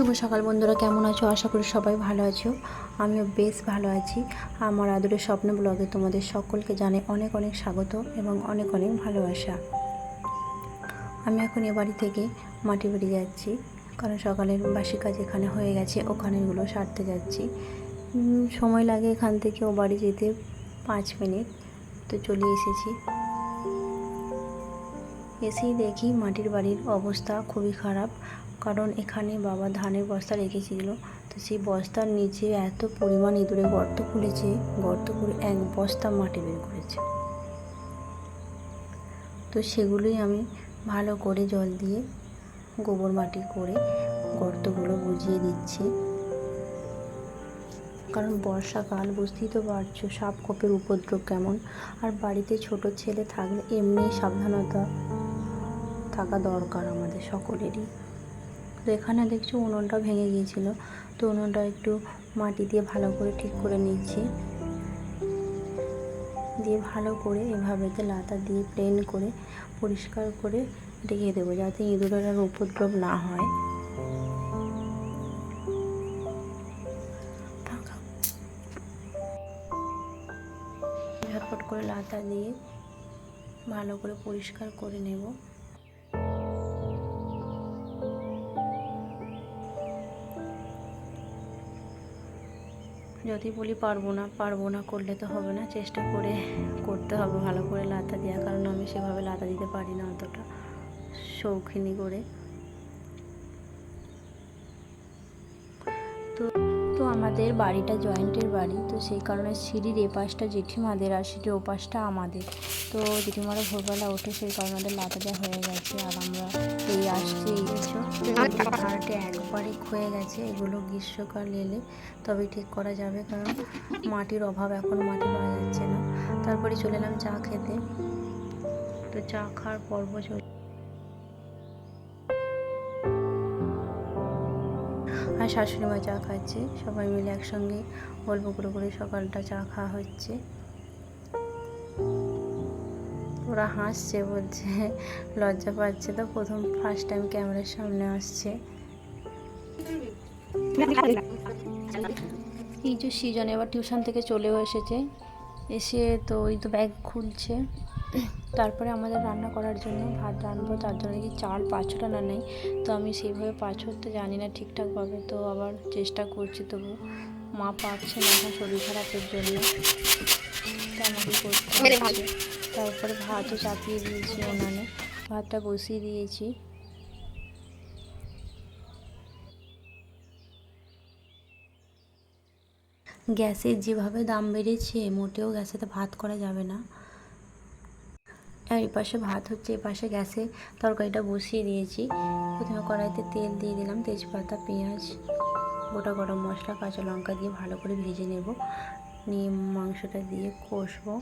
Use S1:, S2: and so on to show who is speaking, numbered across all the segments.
S1: শুভ সকাল বন্ধুরা, কেমন আছো? আশা করি সবাই ভালো আছো। আমিও বেশ ভালো আছি। আমার আদরের স্বপ্ন ব্লগে তোমাদের সকলকে জানাই অনেক অনেক স্বাগত এবং অনেক অনেক ভালোবাসা। আমি এখন এ বাড়ি থেকে মাটি বাড়ি যাচ্ছি, কারণ সকালের বাসি কাজ এখানে হয়ে গেছে, ওখানেগুলো সারতে যাচ্ছি। সময় লাগে এখান থেকে ও বাড়ি যেতে 5 মিনিট, তো চলে এসেছি। এসেই দেখি মাটির বাড়ির অবস্থা খুবই খারাপ, কারণ এখানে বাবা ধানের বস্তা রেখেছিল, তো সেই বস্তার নিচে এত পরিমাণ ইঁদুরে গর্ত খুলেছে, গর্ত করে 1 বস্তা মাটি বের করেছে। তো সেগুলোই আমি ভালো করে জল দিয়ে গোবর মাটি করে গর্তগুলো বুঝিয়ে দিচ্ছি, কারণ বর্ষাকাল, বুঝতেই তো পারছো সাপ খোপের উপদ্রব কেমন। আর বাড়িতে ছোট ছেলে থাকলে এমনি সাবধানতা থাকা দরকার আমাদের সকলেরই। তো এখানে দেখছি উনুনটা ভেঙে গিয়েছিল, তো উনুনটা একটু মাটি দিয়ে ভালো করে ঠিক করে নিচ্ছি, দিয়ে ভালো করে এভাবেতে লাতা দিয়ে প্লেন করে পরিষ্কার করে রেখে দেবো, যাতে ইঁদুরের আর উপদ্রব না হয়। ঝটপট করে লাতা দিয়ে ভালো করে পরিষ্কার করে নেব। যদি বলি পারবো না করলে তো হবে না, চেষ্টা করে করতে হবে ভালো করে লাতা দেওয়া, কারণ আমি সেভাবে লাতা দিতে পারি না অতটা শৌখিনী করে। তো আমাদের বাড়িটা জয়েন্টের বাড়ি, তো সেই কারণে সিঁড়ির এপাশটা জেঠিমাদের আর সিঁড়ির ওপাশটা আমাদের। তো জেঠিমারা ভোরবেলা ওঠে, সেই কারণে আমাদের লাতা দেওয়া হয়ে গেছে। আর আমরা এই আসছি, এই ধারটি একবারে ক্ষয়ে গেছে, এগুলো গ্রীষ্মকাল এলে তবেই ঠিক করা যাবে, কারণ মাটির অভাব, এখন মাটি পাওয়া যাচ্ছে না। তারপরে চলে এলাম চা খেতে, তো চা খাওয়ার পর্ব চলে। আর শাশুড়ি মা চা খাচ্ছে, সবাই মিলে একসঙ্গে গল্প করে করে সকালটা চা খাওয়া হচ্ছে। ওরা হাসছে, বলছে লজ্জা পাচ্ছে, তো ফার্স্ট টাইম ক্যামেরার সামনে আসছে। এই যে সৃজন এবার টিউশন থেকে চলেও এসেছে, এসে তো ওই তো ব্যাগ খুলছে। তারপরে আমাদের রান্না করার জন্য ভাত রান্নবো, তার জন্য কি চাল পাঁচড়া না নেই, তো আমি সেইভাবে পাঁচড়তে জানি না ঠিকঠাকভাবে, তো আবার চেষ্টা করছি, তবু মা পারছে না এখন শরীর খারাপের জন্য, তো আমাকে করতে হচ্ছে। তারপরে ভাতও চাপিয়ে দিয়েছি উনানে, ভাতটা বসিয়ে দিয়েছি। গ্যাসের যেভাবে দাম বেড়েছে, মোটেও গ্যাসেতে ভাত করা যাবে না। আর এই পাশে ভাত হচ্ছে, এই পাশে গ্যাসে তরকারিটা বসিয়ে দিয়েছি। প্রথমে কড়াইতে তেল দিয়ে দিলাম, তেজপাতা, পেঁয়াজ, গোটা গরম মশলা, কাঁচা লঙ্কা দিয়ে ভালো করে ভেজে নেব, নিয়ে মাংসটা দিয়ে কষবো।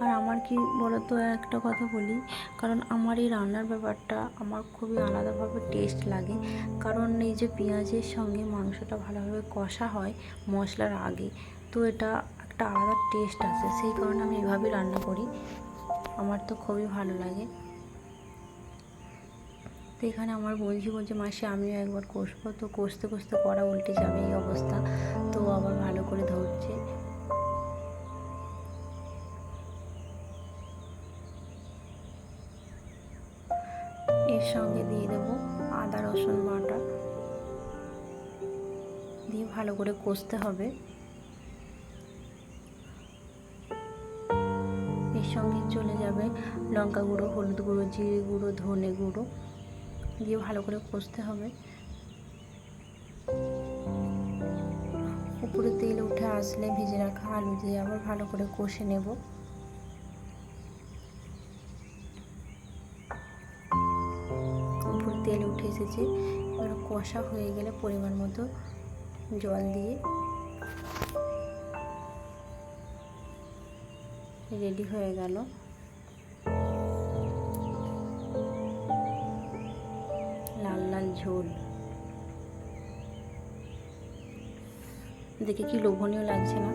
S1: আর আমার কি বলতো, একটা কথা বলি, কারণ আমার এই রান্নার ব্যাপারটা আমার খুবই আলাদাভাবে টেস্ট লাগে, কারণ এই যে পেঁয়াজের সঙ্গে মাংসটা ভালোভাবে কষা হয় মশলার আগে, তো এটা একটা আলাদা টেস্ট আসে, সেই কারণে আমি এভাবেই রান্না করি, আমার তো খুবই ভালো লাগে। তো এখানে আমার বলছি মাসি আমিও একবার কষবো, তো কষতে কষতে কড়া উল্টে যাবে এই অবস্থা, তো আবার ভালো করে ধরছে। এর সঙ্গে দিয়ে দেবো আদা রসুন বাটা, দিয়ে ভালো করে কষতে হবে। এর সঙ্গে চলে যাবে লঙ্কা গুঁড়ো, হলুদ গুঁড়ো, জিরে গুঁড়ো, ধনে গুঁড়ো, দিয়ে ভালো করে কষতে হবে। উপরে তেল উঠে আসলে ভেজে রাখা আলু দিয়ে আবার ভালো করে কষে নেব। উপরে তেল উঠে এসেছে, এবার কষা হয়ে গেলে পরিমাণ মতো জল দিয়ে রেডি হয়ে গেল লাল লাল ঝোল। দেখে কি লোভনীয় লাগছে না?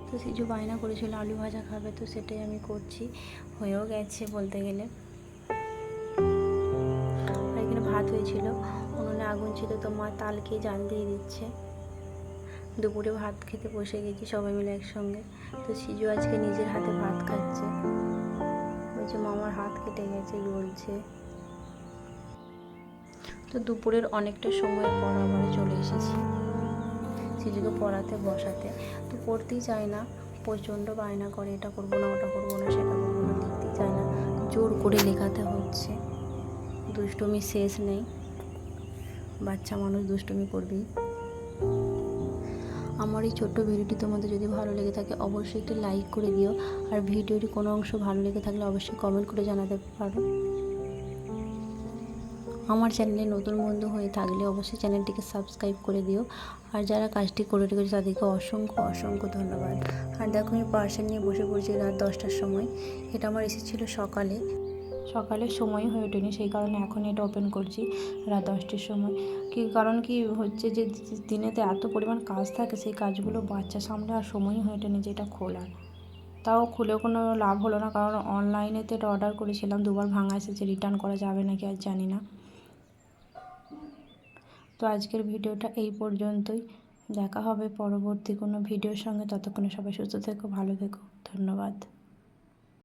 S1: তো সিজু বায়না করেছিল আলু ভাজা খাবে, তো সেটাই আমি করছি, হয়েও গেছে বলতে গেলে। আর এখানে ভাত হয়েছিল, উনুনে আগুন ছিল, তো মা তালকে জাল দিয়ে দিচ্ছে। দুপুরে ভাত খেতে বসে গেছি সবাই মিলে একসঙ্গে। তো সিজু আজকে নিজের হাতে ভাত খাচ্ছে, বলছে মামার হাত কেটে গেছে বলছে। তো দুপুরের অনেকটা সময় পর আবার চলে এসেছি সিজুকে পড়াতে বসাতে। তো পড়তেই চায় না, প্রচণ্ড বায়না করে, এটা করবো না, ওটা করবো না, সেটা করবো না, লিখতেই চায় না, জোর করে লেখাতে হচ্ছে। দুষ্টুমি শেষ নেই, বাচ্চা মানুষ দুষ্টুমি করবেই। আমার এই ছোট্ট ভিডিওটি তোমাদের যদি ভালো লেগে থাকে অবশ্যই একটি লাইক করে দিও, আর ভিডিওটি কোনো অংশ ভালো লেগে থাকলে অবশ্যই কমেন্ট করে জানাতে পারো। আমার চ্যানেলে নতুন বন্ধু হয়ে থাকলে অবশ্যই চ্যানেলটিকে সাবস্ক্রাইব করে দিও, আর যারা কাজটি করে রেখেছে তাদেরকে অসংখ্য অসংখ্য ধন্যবাদ। আর দেখো আমি পার্সেল নিয়ে বসে পড়ছি রাত 10টার সময়। এটা আমার এসেছিলো সকালে সময় হয়ে ওঠেনি, সেই কারণে এখন এটা ওপেন করছি রাত 10টার সময়। কারণ কি হচ্ছে যে দিনেতে এত পরিমাণ কাজ থাকে, সেই কাজগুলো বাচ্চা সামলে আর সময়ই হয়ে ওঠেনি যে এটা খোলার। তাও খুলে কোনো লাভ হলো না, কারণ অনলাইনেতে এটা অর্ডার করেছিলাম, 2বার ভাঙা এসেছে, রিটার্ন করা যাবে নাকি আর জানি না। তো আজকের ভিডিওটা এই পর্যন্তই, দেখা হবে পরবর্তী কোনো ভিডিওর সঙ্গে। ততক্ষণে সবাই সুস্থ থেকো, ভালো থেকো, ধন্যবাদ।